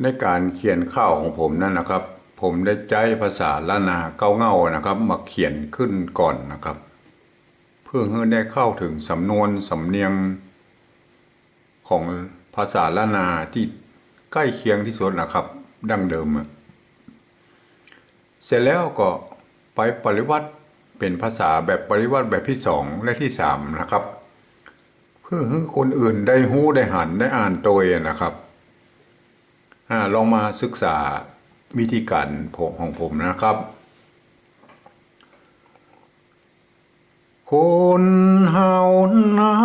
ในการเขียนข่าวของผมนั่นนะครับผมได้ใช้ภาษาล้านนาเก้าเง่านะครับมาเขียนขึ้นก่อนนะครับเพื่อให้ได้เข้าถึงสำนวนสำเนียงของภาษาล้านนาที่ใกล้เคียงที่สุดนะครับดั้งเดิมเสร็จแล้วก็ไปปริวัติเป็นภาษาแบบปริวัติแบบที่สองและที่สามนะครับเพื่อให้คนอื่นได้หู้ได้หันได้อ่านตัวเองนะครับลองมาศึกษาวิธีการของผมนะครับคนเฮานั้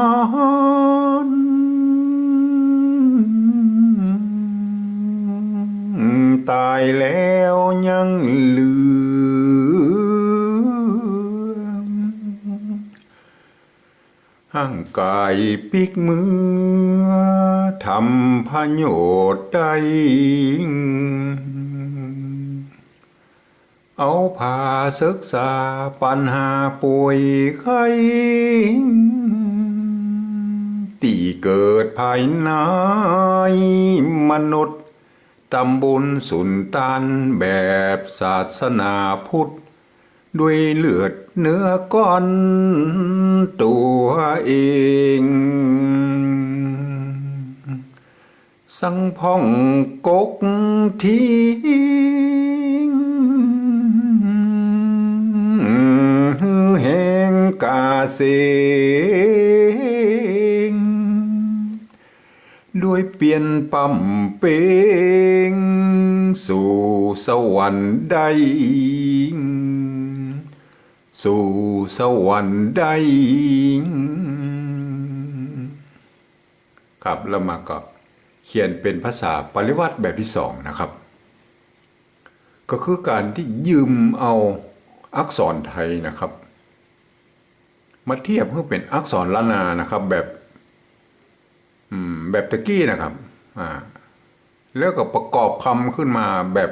นตายแล้วยังเหลือห่างกายปิกมือทำพโยชน์ได้เอาผ่าศึกษาปัญหาป่วยไข้ที่เกิดภายในมนุษย์ตำบลสุนทานแบบศาสนาพุทธด้วยเลือดเนื้อก้อนตัวเองสังพ่องกกทิ้งแห่งกาเสงด้วยเปลี่ยนปั๊มเปงสู่สวรรค์ได้สู่สวรรค์ได้ครับแล้วมาก็เขียนเป็นภาษาปริวัติแบบที่สองนะครับก็คือการที่ยืมเอาอักษรไทยนะครับมาเทียบเพื่อเป็นอักษรล้านนานะครับแบบตะกี้นะครับแล้วก็ประกอบคำขึ้นมาแบบ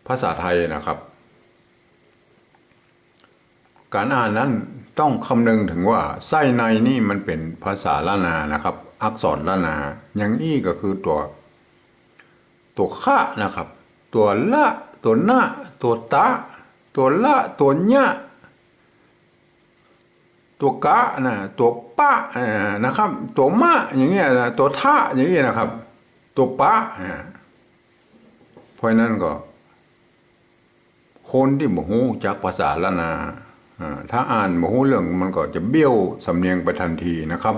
ภาษาไทยนะครับการอ่านนั้นต้องคำนึงถึงว่าไส้ในนี่มันเป็นภาษาล้านนานะครับอักษรล้านนาอย่างนี้ก็คือตัวข้านะครับตัวละตัวหน้าตัวตะตัวละตัวญะตัวกะนะตัวปะนะครับตัวมะอย่างเงี้ยนะตัวทะอย่างเงี้ยนะครับตัวปะเพราะนั้นก็คนที่บ่ฮู้จักภาษาล้านนาถ้าอ่านบ่ฮู้เรื่องมันก็จะเบี้ยวสำเนียงไปทันทีนะครับ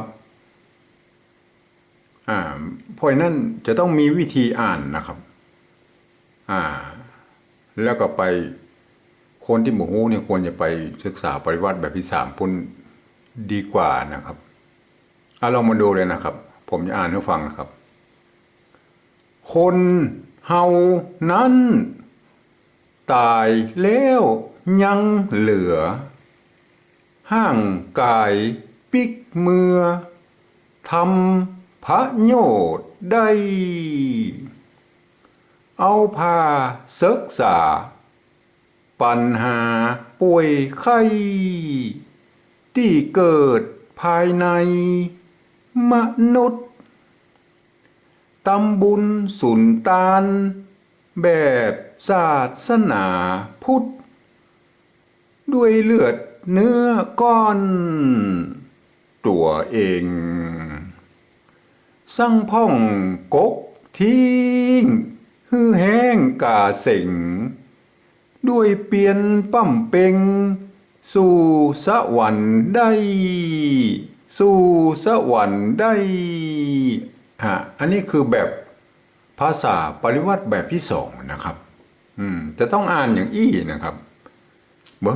เพราะนั้นจะต้องมีวิธีอ่านนะครับแล้วก็ไปคนที่บ่ฮู้เนี่ยควรจะไปศึกษาปริวัติแบบที่สามพุ่นดีกว่านะครับลองมาดูเลยนะครับผมจะอ่านให้ฟังนะครับคนเฮานั้นตายแล้วยังเหลือห่างกายปิกเมือทำพระโยชน์ได้เอาพาศึกษาปัญหาป่วยไข้ที่เกิดภายในมนุษย์ตำบุญสุนทานแบบศาสนาพุทธด้วยเลือดเนื้อก้อนตัวเองสั่งพ่องกกทิ้งฮือแห้งกาเส็งด้วยเปลี่ยนปั้มเป่งสู่สวรรค์ได้สู่สวรรค์ได้อันนี้คือแบบภาษาปริวัติแบบที่สองนะครับจะต้องอ่านอย่างอี้นะครับเมื่อ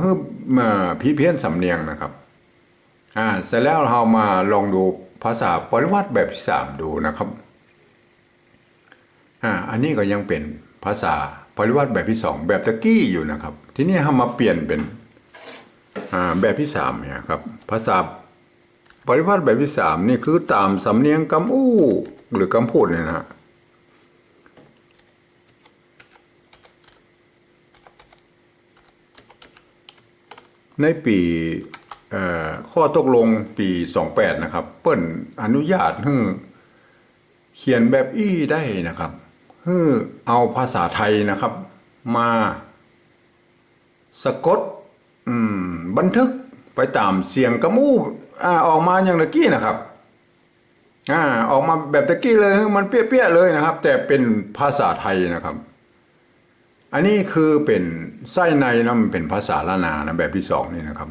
มาพิเพี้ยนสำเนียงนะครับเสร็จแล้วเรามาลองดูภาษาปริวัติแบบที่สามดูนะครับอันนี้ก็ยังเป็นภาษาปริวัติแบบที่สองแบบตะกี้อยู่นะครับทีนี้เรามาเปลี่ยนเป็นแบบที่สามเนี่ยครับภาษาปริวัติแบบที่สามนี่คือตามสำเนียงคำอู้หรือคำพูดเนี่ยนะในปีข้อตกลงปี28นะครับเปิ้นอนุญาตให้เขียนแบบอี้ได้นะครับ ฮือเอาภาษาไทยนะครับมาสะกดบันทึกไปตามเสียงกระมูออกมาอย่างตะกี้นะครับออกมาแบบตะกี้เลยมันเปี้ยๆเลยนะครับแต่เป็นภาษาไทยนะครับอันนี้คือเป็นไส้ในนะมันเป็นภาษาละนานะแบบที่สองนี่นะครับ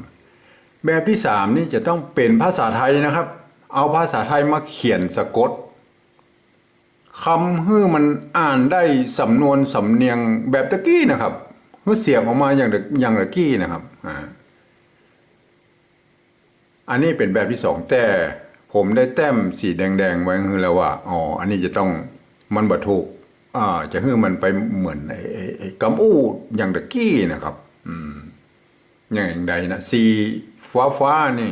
แบบที่สามนี่จะต้องเป็นภาษาไทยนะครับเอาภาษาไทยมาเขียนสะกดคำฮื้อมันอ่านได้สำนวนสำเนียงแบบตะกี้นะครับฮื้อเสียงออกมาอย่างตะกี้นะครับอันนี้เป็นแบบที่สองแต่ผมได้แต้มสีแดงๆไว้คือแล้วว่าอ๋ออันนี้จะต้องมันบ่ถูกจะฮื้อมันไปเหมือนไอ้กำอู้อย่างตะกี้นะครับอย่างใดนะสีฟ้านี่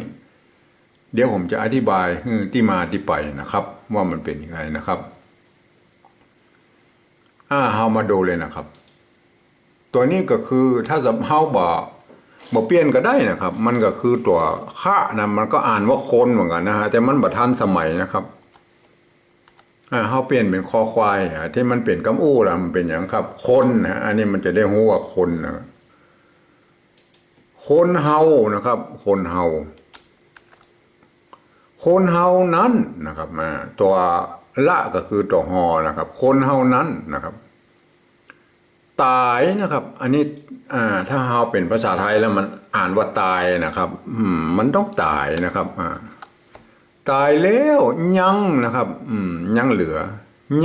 เดี๋ยวผมจะอธิบายที่มาที่ไปนะครับว่ามันเป็นยังไงนะครับเฮามาดูเลยนะครับตัวนี้ก็คือถ้าสำเฮาบ่เปลี่ยนก็ได้นะครับมันก็คือตัวคะนะมันก็อ่านว่าคนเหมือนกันนะฮะแต่มันบ่ทันสมัยนะครับเฮาเปลี่ยนเป็นคอควายที่มันเป็นกำอู้ล่ะมันเป็นอย่างครับคนนะอันนี้มันจะได้รู้ว่าคนนะคนเฮานะครับคนเฮานั้นนะครับตัวละก็คือตัวหอนะครับคนเฮานั้นนะครับตายนะครับอันนี้ถ้าเฮาเป็นภาษาไทยแล้วมันอ่านว่าตายนะครับมันต้องตายนะครับตายแล้วยังนะครับยังเหลือ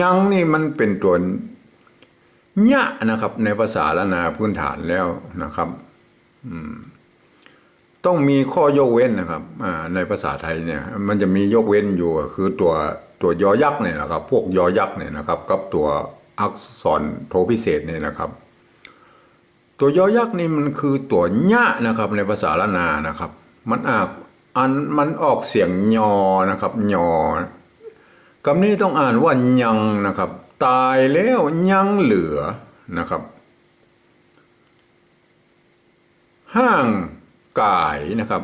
ยังนี่มันเป็นตัวญะนะครับในภาษาละนาพื้นฐานแล้วนะครับต้องมีข้อยกเว้นนะครับในภาษาไทยเนี่ยมันจะมียกเว้นอยู่คือตัวยอยักษ์เนี่ยนะครับพวกยอยักษ์เนี่ยนะครับกับตัวอักษรโทพิเศษเนี่ยนะครับตัวยอยักษ์นี่มันคือตัวญะนะครับในภาษาละนานะครับมันออกเสียงยอนะครับยอคำนี้ต้องอ่านว่ายังนะครับตายแล้วยังเหลือนะครับห้างกายนะครับ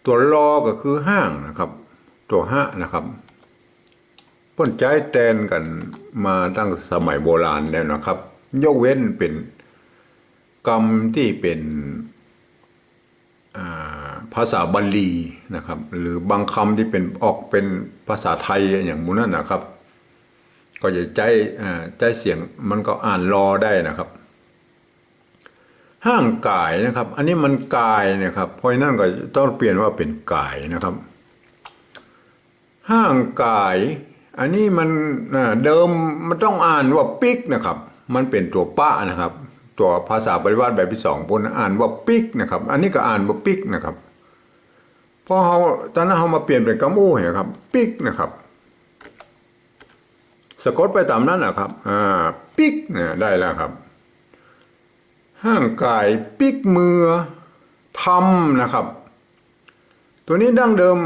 ตัวรอก็คือห้างนะครับตัวหะนะครับพ้นใจแตนกันมาตั้งสมัยโบราณแล้วนะครับยกเว้นเป็นกรรมที่เป็นภาษาบาลีนะครับหรือบางคำที่เป็นออกเป็นภาษาไทยอย่างมูนั่นนะครับก็จะใจเสียงมันก็อ่านรอได้นะครับห้างกายนะครับอันนี้มันกายนะครับเพราะนั่นก็ต้องเปลี่ยนว่าเป็นกายนะครับห้างกายอันนี้มันเดิมมันต้องอ่านว่าปิกนะครับมันเป็นตัวปะนะครับตัวภาษาปริวาสแบบที่สองพนอ่านว่าปิกนะครับอันนี้ก็อ่านว่าปิกนะครับเพราะตอนนั้นเรามาเปลี่ยนเป็นกำอู้เห็นครับปิกนะครับสะกดไปตามนั้นนะครับปิกเนี่ยได้แล้วครับห้างกายปิกมือทำนะครับตัวนี้ดั้งเดิม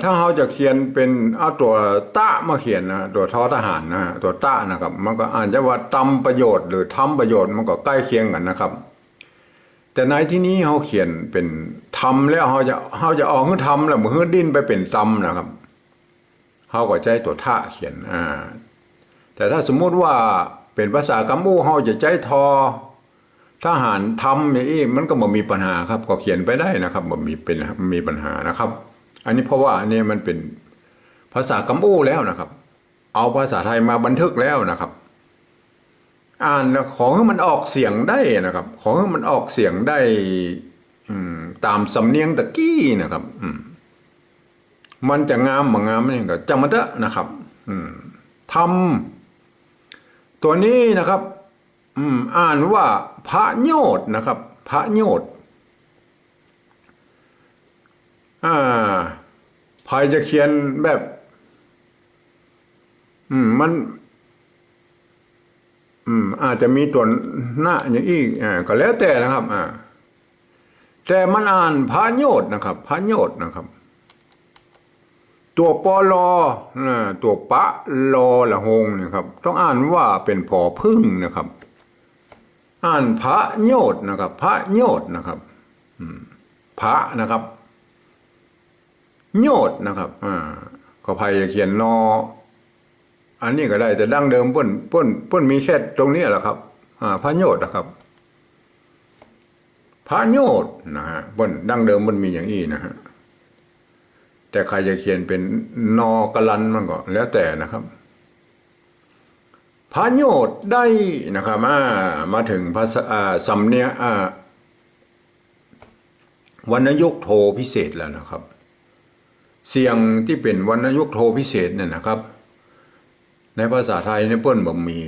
ถ้าเราจะเขียนเป็นเอาตัวตะมาเขียนนะตัวทอทหารนะตัวตะนะครับมันก็อ่านจะว่าทำประโยชน์หรือทำประโยชน์มันก็ใกล้เคียงกันนะครับแต่ในที่นี้เราเขียนเป็นทำแล้วเราจะออกให้ทำแล้วมือดิ้นไปเป็นซ้ำนะครับเราก็ใช้ตัวทะเขียนแต่ถ้าสมมุติว่าเป็นภาษากัมพูเราจะใช้ทอทหารทำอย่างนี้มันก็บ่มีปัญหาครับก็เขียนไปได้นะครับบ่มีปัญหานะครับอันนี้เพราะว่าอันนี้มันเป็นภาษากัมพูแล้วนะครับเอาภาษาไทยมาบันทึกแล้วนะครับอ่านของให้มันออกเสียงได้นะครับของให้มันออกเสียงได้ตามสำเนียงตะกี้นะครับมันจะงามบ่งามนี่ก็จำมันเถอะนะครับทำตัวนี้นะครับอ่านว่าพระโยชน์นะครับพระโยชน์ใครจะเขียนแบบมันอาจจะมีตัวหน้าอย่างอีกก็แล้วแต่นะครับแต่มันอ่านพระโยชน์นะครับพระโยชน์นะครับตัวปอลอตัวปะลอละหงนะครับต้องอ่านว่าเป็นผอพึ่งนะครับอ่านพระโยชน์นะครับพระโยชน์นะครับพระนะครับโยชน์นะครับก็พยายเขียนนอ อันนี้ก็ได้แต่ดั้งเดิมเปิ้นมีแค่ตรงนี้แหละครับพระโยชน์นะครับพระโยชน์นะฮะเปิ้นดั้งเดิมมันมีอย่างนี้นะฮะแต่ใครจะเขียนเป็นนอกลันมันก็แล้วแต่นะครับพระโยชน์ได้นะครับมาถึงภาษาสำเนียงวรรณยุกต์โทพิเศษแล้วนะครับเสียงที่เป็นวรรณยุกต์โทพิเศษเนี่ยนะครับในภาษาไทยเนี่ยเปิ้นบ่มี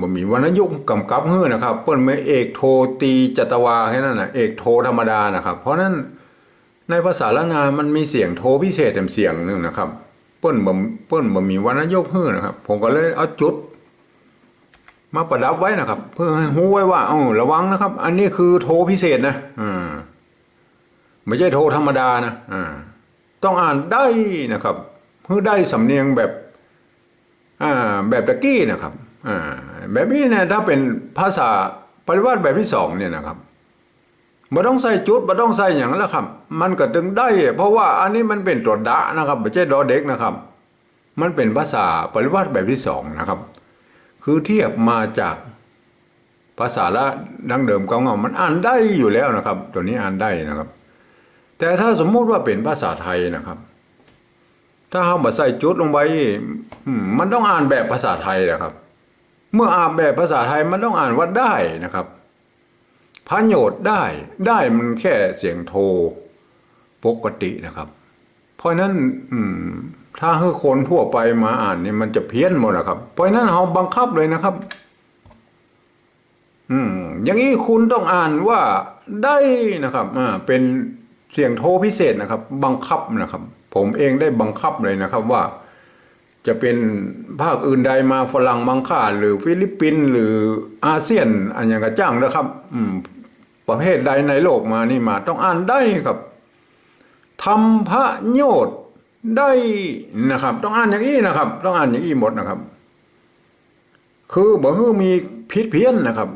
บ่มีวรรณยุกต์กำกับเฮือนะครับเปิ้นไม่เอกโทตีจัตวาแค่นั้นน่ะเอกโทธรรมดานะครับเพราะนั้นในภาษาละนามันมีเสียงโทพิเศษเสียงนึงนะครับเปิ้นบ่มีวรรณยุกต์เฮือนะครับผมก็เลยเอาจุดมาประดับไว้นะครับเพื่อให้รู้ไว้ว่าระวังนะครับอันนี้คือโทพิเศษนะไม่ใช่โทธรรมดานะต้องอ่านได้นะครับเพื่อได้สำเนียงแบบตะกี้นะครับแบบนี้เนี่ยถ้าเป็นภาษาปริวัติแบบที่สองเนี่ยนะครับไม่ต้องใส่จุดไม่ต้องใส่อย่างนั้นแล้วครับมันก็ดึงได้เพราะว่าอันนี้มันเป็นตัวดะนะครับไม่ใช่ดอเด็กนะครับมันเป็นภาษาปริวัติแบบที่สองนะครับคือเทียบมาจากภาษาละดั้งเดิมเก่ามันอ่านได้อยู่แล้วนะครับตัวนี้อ่านได้นะครับแต่ถ้าสมมุติว่าเป็นภาษาไทยนะครับถ้าเรามาใส่จุดลงไปมันต้องอ่านแบบภาษาไทยนะครับเมื่ออ่านแบบภาษาไทยมันต้องอ่านว่าได้นะครับพโยชน์ได้มันแค่เสียงโทปกตินะครับเพราะนั้นถ้าให้คนทั่วไปมาอ่านนี่มันจะเพี้ยนหมดนะครับเพราะนั้นเราบังคับเลยนะครับอย่างนี้คุณต้องอ่านว่าได้นะครับเป็นเสียงโทพิเศษนะครับบังคับนะครับผมเองได้บังคับเลยนะครับว่าจะเป็นภาคอื่นใดมาฝรั่งมังค่าหรือฟิลิปปินส์หรืออาเซียนอันอย่างกระจ้างนะครับประเภทใดในโลกมานี่มาต้องอ่านได้ครับทำพระโยชน์ได้นะครับต้องอ่านอย่างนี้นะครับต้องอ่านอย่างนี้หมดนะครับคือบ่ฮือมีผิดเพี้ยนนะครับ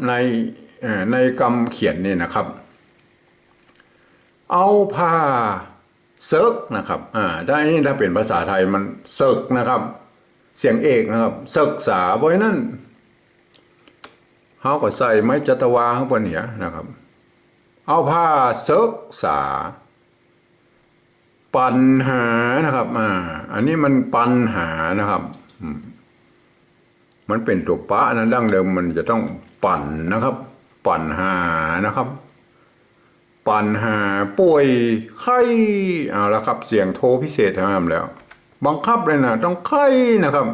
ในกรรมเขียนนี่นะครับเอาผ้าเซิร์กนะครับถ้าเป็นภาษาไทยมันเซิร์กนะครับเสียงเอกนะครับเซิร์กษาเพราะนั้นเขาก็ใส่ไม้จัตวาข้างบนเหนือนะครับเอาผ้าเซิร์กษาปัญหานะครับอันนี้มันปัญหานะครับมันเป็นตัวปะนะดั้งเดิมมันจะต้องปั่นนะครับปัญหานะครับปัญหาป่วยไข้เอาละครับเสียงโทพิเศษทำแล้วบังคับเลยนะต้องไข้นะครับ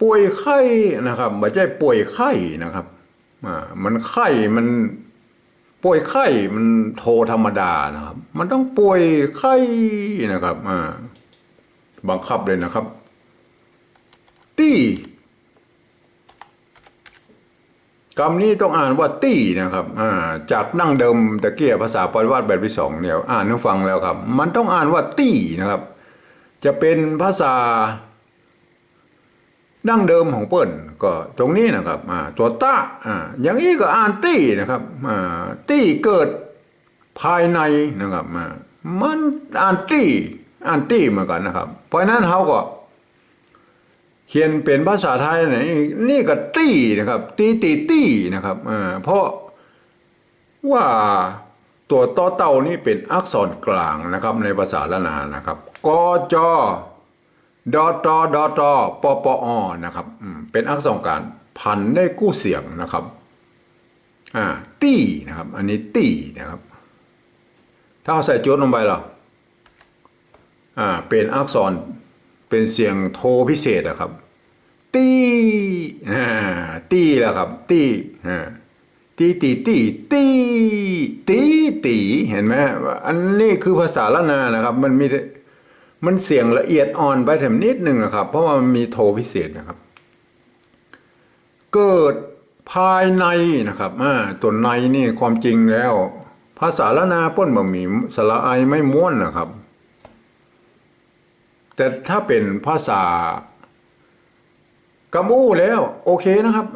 ป่วยไข้นะครับไม่ใช่ป่วยไข้นะครับมันไข้มันป่วยไข้มันโทธรรมดานะครับมันต้องป่วยไข้นะครับบังคับเลยนะครับตี้คำนี้ต้องอ่านว่าตี้นะครับจากดั้งเดิมตะเกียภาษาปริวัติแบบที่สองเนี่ยอ่านให้ฟังแล้วครับมันต้องอ่านว่าตี้นะครับจะเป็นภาษาดั้งเดิมของเปิ้ลก็ตรงนี้นะครับตัวตะอย่างนี้ก็อ่านตี้นะครับตี้เกิดภายในนะครับมันอ่านตี้เหมือนกันนะครับเพราะนั้นเขาก็เขียนเป็นภาษาไทยนี่ก็ตี้นะครับตี้นะครับเพราะว่าตัวต่อเต่านี่เป็นอักษรกลางนะครับในภาษาละนานะครับกจดตปปอนะครับเป็นอักษรกลางพันได้กู้เสียงนะครับตี้นะครับอันนี้ตี้นะครับถ้าเอาใส่จุดลงไปล่ะเป็นอักษรเป็นเสียงโทพิเศษนะครับตี้แล้วครับตี้ตีเห็นไหมอันนี้คือภาษาละนานะครับมันเสียงละเอียดอ่อนไปแถมนิดนึงนะครับเพราะว่ามันมีโทพิเศษนะครับเกิดภายในนะครับตัวในนี่ความจริงแล้วภาษาละนาป้นบ่มีสระไอไม่ม้วนนะครับแต่ถ้าเป็นภาษากำอู้แล้วโอเคนะครับ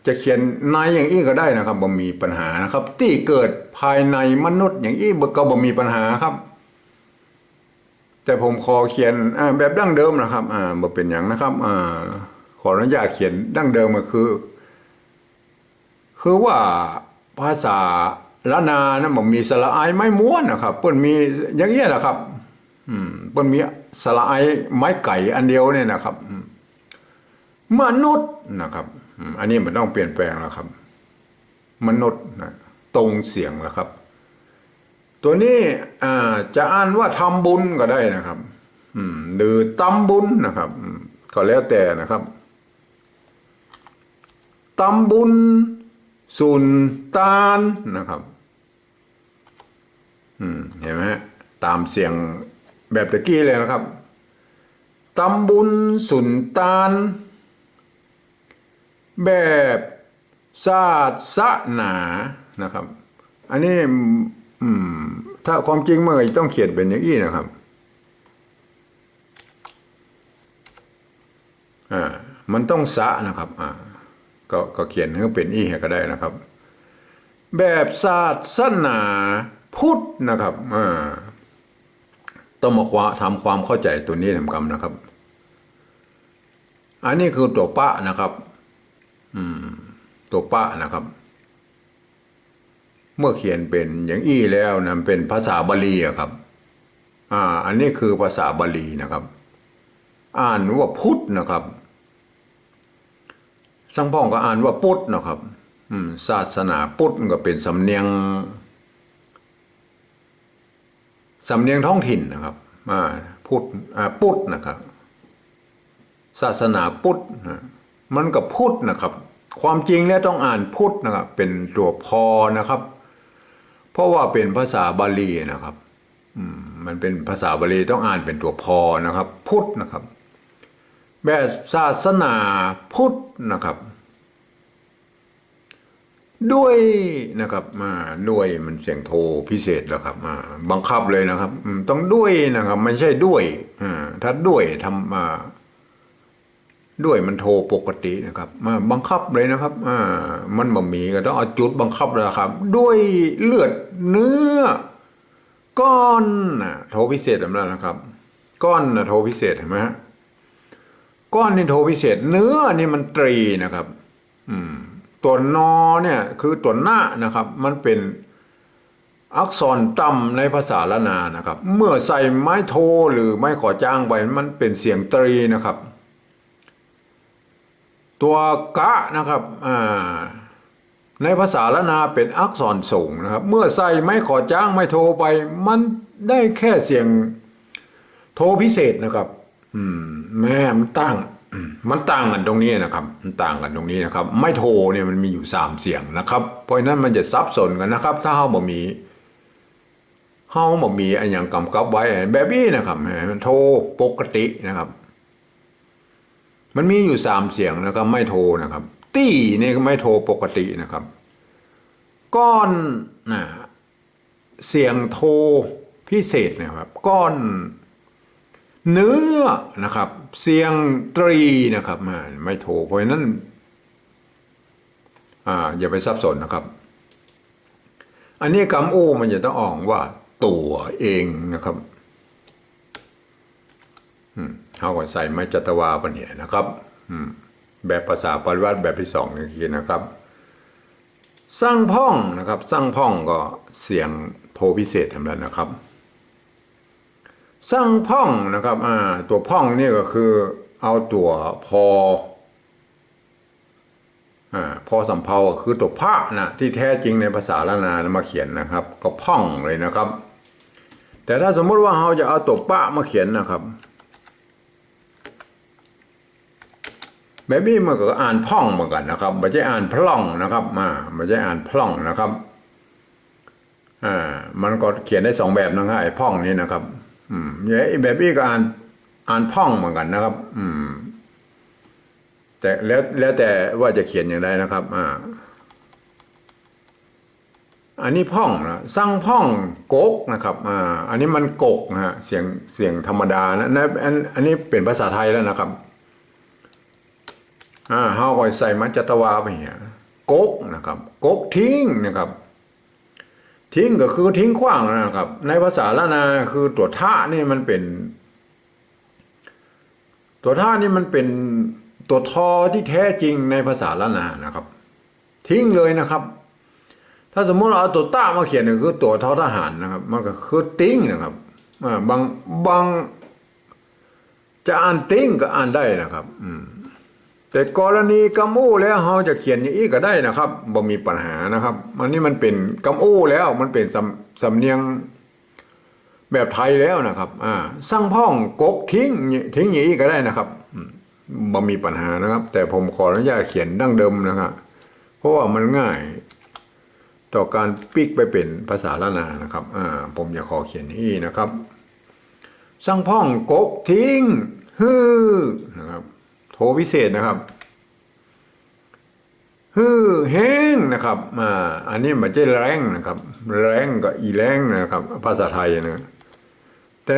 จะเขียนในอย่างอี้ก็ได้นะครับบ่มีปัญหานะครับที่เกิดภายในมนุษย์อย่างอี้ก็บ่มีปัญหาครับ แต่ผมขอเขียนแบบดั้งเดิมนะครับบ่เป็นอย่างนะครับขออนุญาตเขียนดั้งเดิมก็คือว่าภาษาละนานะมันมีสระอายไม้ม้วนนะครับเปิ้นมีอย่างเงี้ยแหละครับเปิ้นมีสระอายไม้ไก่อันเดียวเนี่ยนะครับมนุษย์นะครับอันนี้มันต้องเปลี่ยนแปลงแล้วครับมนุษย์นะตรงเสียงแล้วครับตัวนี้จะอ่านว่าทำบุญก็ได้นะครับหรือตำบุญนะครับก็แล้วแต่นะครับตำบุญสุนตานนะครับเห็นไหมฮะตามเสียงแบบตะกี้เลยนะครับตำบุญสุนตานแบบศาสนานะครับอันนี้ถ้าความจริงเมื่อต้องเขียนเป็นอย่างนี้นะครับมันต้องสะนะครับก็เขียนให้เป็นอีก็ได้นะครับแบบศาสนาพุทธนะครับต้องมาทำความเข้าใจตัวนี้ทำกรรมนะครับอันนี้คือตัวปะนะครับตัวปะนะครับเมื่อเขียนเป็นอย่างอี้แล้วนะเป็นภาษาบาลีครับอันนี้คือภาษาบาลีนะครับอ่านว่าพุทธนะครับสังพ่องก็อ่านว่าพุทธนะครับศาสนาพุทธก็เป็นสำเนียงท้องถิ่นนะครับพุทธนะครับศาสนาพุทธมันก็พุทธนะครับความจริงแล้วต้องอ่านพุทธนะครับเป็นตัวพอนะครับเพราะว่าเป็นภาษาบาลีนะครับมันเป็นภาษาบาลีต้องอ่านเป็นตัวพอนะครับพุทธนะครับแบบศาสนาพุทธนะครับด้วยนะครับด้วยมันเสียงโทพิเศษแล้วครับบังคับเลยนะครับต้องด้วยนะครับไม่ใช่ด้วยถ้าด้วยทำด้วยมันโทปกตินะครับบังคับเลยนะครับมันบ่มีก็ต้องเอาจุดบังคับเลยครับด้วยเลือดเนื้อก้อนโทพิเศษแบบนั้นนะครับก้อนโทพิเศษเห็นไหมฮะก้อนนี่โทพิเศษเนื้อนี่มันตรีนะครับตัวนอเนี่ยคือตัวหน้านะครับมันเป็นอักษรต่ำในภาษาละนานะครับเมื่อใส่ไม้โทหรือไม้ขอจ้างไปมันเป็นเสียงตรีนะครับตัวกะนะครับในภาษาละนาเป็นอักษรสูงนะครับเมื่อใส่ไม้ขอจ้างไม้โทไปมันได้แค่เสียงโทพิเศษนะครับแม่มันต่างกันตรงนี้นะครับมันต่างกันตรงนี้นะครับไม่โทเนี่ยมันมีอยู่3เสียงนะครับเพราะฉะนั้นมันจะซับซ้อนกันนะครับถ้าเฮาบ่มีอันอย่างกำกับไว้แบบนี้นะครับมันโทปกตินะครับมันมีอยู่3เสียงนะครับไม่โทนะครับตี้นี่ก็ไม่โทปกตินะครับก้อนเสียงโทพิเศษนะครับก้อนเนื้อนะครับเสียงตรีนะครับไม่โทเพราะฉะนั้นอย่าไปซับซ้อนนะครับอันนี้กำโอมันจะต้องออกว่าตัวเองนะครับเอาไว้ใส่ไม้จัตวาปะเนี่ยนะครับแบบภาษาปริวัติแบบที่2นี่คือนะครับสร้างพ่องนะครับสร้างพ่องก็เสียงโทพิเศษทำแล้วนะครับสร้างพ่องนะครับตัวพ่องนี่ก็คือเอาตัวพอสำเภาคือตัวพระนะที่แท้จริงในภาษาละนามาเขียนนะครับก็พ่องเลยนะครับแต่ถ้าสมมติว่าเราจะเอาตัวปะมาเขียนนะครับแบบนี้มันก็อ่านพ่องเหมือนกันนะครับไม่ใช่อ่านพล่องนะครับไม่ใช่อ่านพล่องนะครับมันก็เขียนได้2แบบนะครับไอ้พ่องนี้นะครับแบบนี้ก็อ่านพ่องเหมือนกันนะครับแต่แล้วแต่ว่าจะเขียนอย่างไรนะครับอันนี้พ่องนะสร้างพ่องกกนะครับอันนี้มันกกนะฮะเสียงธรรมดานะอันนี้เป็นภาษาไทยแล้วนะครับเฮาก็ใส่มัจจตวาไปเนี่ยกกนะครับกกทิ้งนะครับ ทิ้งก็คือทิ้งขว้างนะครับในภาษาละนาคือตัวท่านี่มันเป็นตัวท่านี่มันเป็นตัวทอที่แท้จริงในภาษาละนานะครับ ทิ้งเลยนะครับ ถ้าสมมติเราเอาตัวต้ามาเขียนก็คือตัวทอทหารนะครับมันก็คือติ้งนะครับบางจะอ่านติ้งก็อ่านได้นะครับแต่กรณีกำอู้แล้วเราจะเขียนอย่างนี้ก็ได้นะครับบ่มีปัญหานะครับอันนี้มันเป็นกำอู้แล้วมันเป็นสำเนียงแบบไทยแล้วนะครับสั่งพ่องกกทิ้งอย่างนี้ก็ได้นะครับบ่มีปัญหานะครับแต่ผมขออนุญาตเขียนดั้งเดิมนะครับเพราะว่ามันง่ายต่อการปิกไปเป็นภาษาละนานะครับผมจะขอเขียนอย่างนี้นะครับสั่งพ่องกกทิ้งฮือนะครับโทพิเศษนะครับฮือแห้งนะครับอันนี้มันจะแรงนะครับแรงกับอีแรงนะครับภาษาไทยนะแต่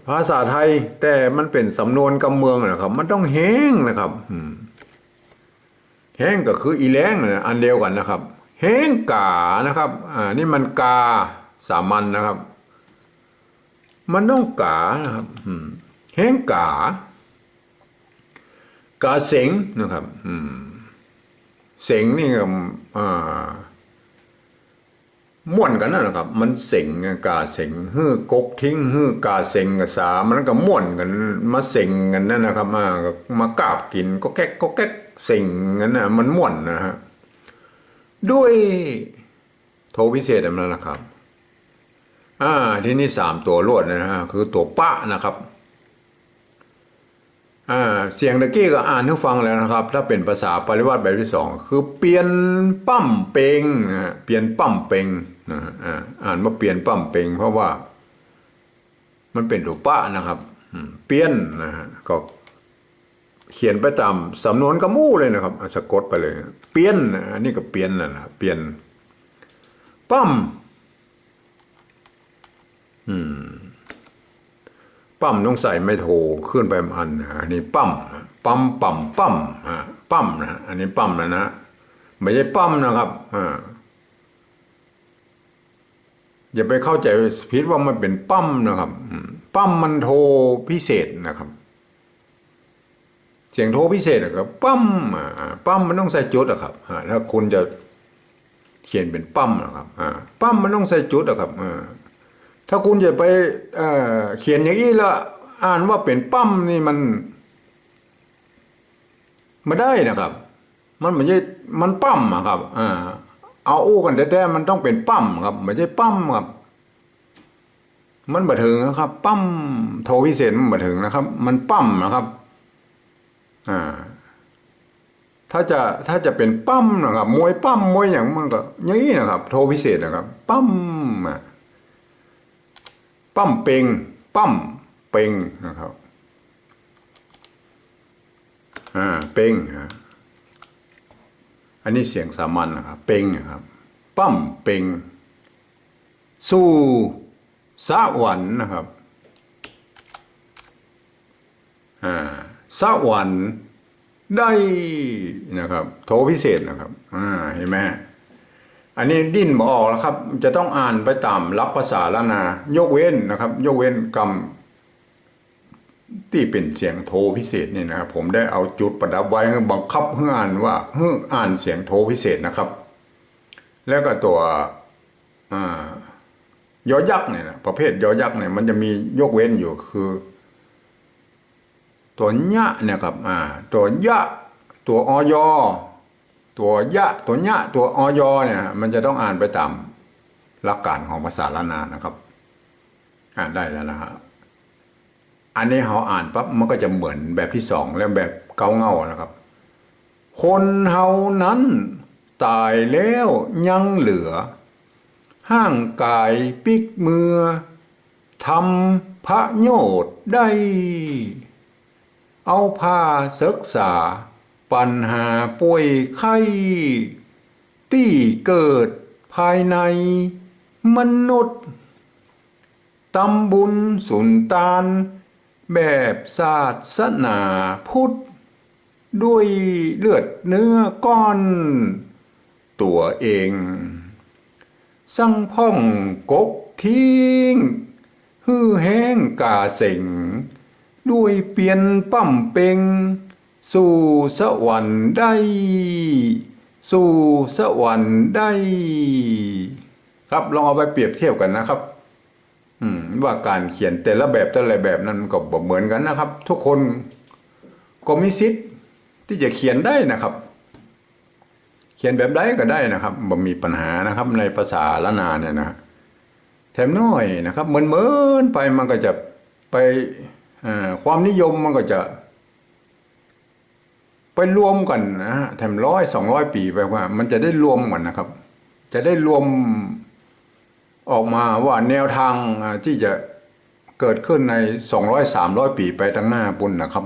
ภาษาไทยแต่มันเป็นสำนวนกำเมืองนะครับมันต้องแห้งนะครับแห้งก็คืออีแรงนะอันเดียวกันนะครับแห้งกานะครับนี่มันกาสามัญนะครับมันต้องกานะครับแห้งกาเสงนะครับเสงนี่ก็ม่วนกันนะครับมันเสงกาเสงฮื้อกกทิ้งฮื้อกาเสงกับสามันก็ม่วนกันมาเสงกันนั่นนะครับมากราบกินก็แก๊กเสงกันนะมันม่วนนะฮะด้วยโทพิเศษนั่นนะครับที่นี่3ตัวรวดนะฮะคือตัวปะนะครับเสียงตะกี้ก็อ่านให้ฟังแล้วนะครับถ้าเป็นภาษาปริวัติแบบที่2คือเปลี่ยนปั้มเปงนะเปลี่ยนปั้มเปงนะอ่านว่าเปลี่ยนปั้มเปงเพราะว่ามันเป็นตัวปะนะครับเปลี่ยนนะฮะก็เขียนไปตามสำนวนกระมู่เลยนะครับสะกดไปเลยเปลี่ยนอันนี้ก็เปลี่ยนนะเปลี่ยนปั้มปั้มต้องใส่ไม่โทขึ้นไปอันอันนี้ปั้มนะอันนี้ปั้มนะไม่ใช่ปั้มนะครับอย่าไปเข้าใจผิดว่ามันเป็นปั้มนะครับปั้มมันโทพิเศษนะครับเสียงโทพิเศษนะครับปั้มมันต้องใส่จุดอะครับถ้าคุณจะเขียนเป็นปั้มนะครับปั้มมันต้องใส่จุดอะครับถ้าคุณจะไปเขียนอย่างนี้แล้วอ่านว่าเป็นปั้มนี่มันไม่ได้นะครับมันไม่ใช่มันปั้มอะครับเอาอู้กันแท้ๆมันต้องเป็นปั้มครับไม่ใช่ปั้มครับมันบัดถึงนะครับปั้มโทพิเศษมันบัดถึงนะครับมันปั้มนะครับถ้าจะเป็นปั้มนะครับมวยปั้มมวยอย่างมันก็อย่างนี้นะครับโทพิเศษนะครับปั้มเปงปั้มเปงนะครับเปงอันนี้เสียงสามัญนะครับเปงนะครับปั้มเปงสู่สวรรค์นะครับสวรรค์ได้นะครับโทพิเศษนะครับเห็นไหมอันนี้ดิ้นบ่ออกแล้วครับจะต้องอ่านไปตามหลักภาษาละนายกเว้นนะครับยกเว้นกรรมที่เป็นเสียงโทพิเศษนี่นะครับผมได้เอาจุดประดับไว้ให้บังคับให้อ่านว่าให้อ่านเสียงโทพิเศษนะครับแล้วก็ตัวยอยักษ์เนี่ยนะประเภทยอยักษ์เนี่ยมันจะมียกเว้นอยู่คือตัวยะเนี่ยครับตัวยะตัวอยตัวยะตัวญะตัวอยเนี่ยมันจะต้องอ่านไปตามหลักการของภาษาละนานะครับอ่านได้แล้วนะฮะอันนี้เราอ่านปั๊บมันก็จะเหมือนแบบที่2แล้วแบบเกาเงานะครับคนเฮานั้นตายแล้วยังเหลือห้างกายปิกเมือทำพระโยชน์ได้เอาผ้าศึกษาปัญหาป่วยไข้ที่เกิดภายในมนุษย์ตำบุญสุนตานแบบศาสนาพุทธด้วยเลือดเนื้อก้อนตัวเอง สั่งพ่องกกทิ้งฮือแห้งกาเส็งด้วยเปลี่ยนปั้มเป็งสู่สวรรค์ได้สู่สวรรค์ได้ครับลองเอาไปเปรียบเทียบกันนะครับว่าการเขียนแต่ละแบบนั้นก็บ่เหมือนกันนะครับ ทุกคนก็มีสิทธิ์ที่จะเขียนได้นะครับ เขียนแบบใดก็ได้นะครับบ่มีปัญหานะครับในภาษาละนาเนี่ยนะแถมน้อยนะครับเหมือนไปมันก็จะไปความนิยมมันก็จะไปรวมกันนะฮะแถม100-200 ปีไปว่ามันจะได้รวมกันนะครับจะได้รวมออกมาว่าแนวทางที่จะเกิดขึ้นใน200-300 ปีไปตั้งหน้าปุ่นนะครับ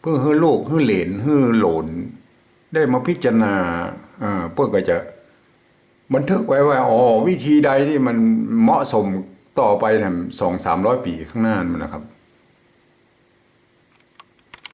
เพื่อให้ลูกให้เหลนให้โหลนได้มาพิจารณาเพื่อก็จะบันทึกไว้ว่าวิธีใดที่มันเหมาะสมต่อไป200-300 ปีข้างหน้ามันนะครับ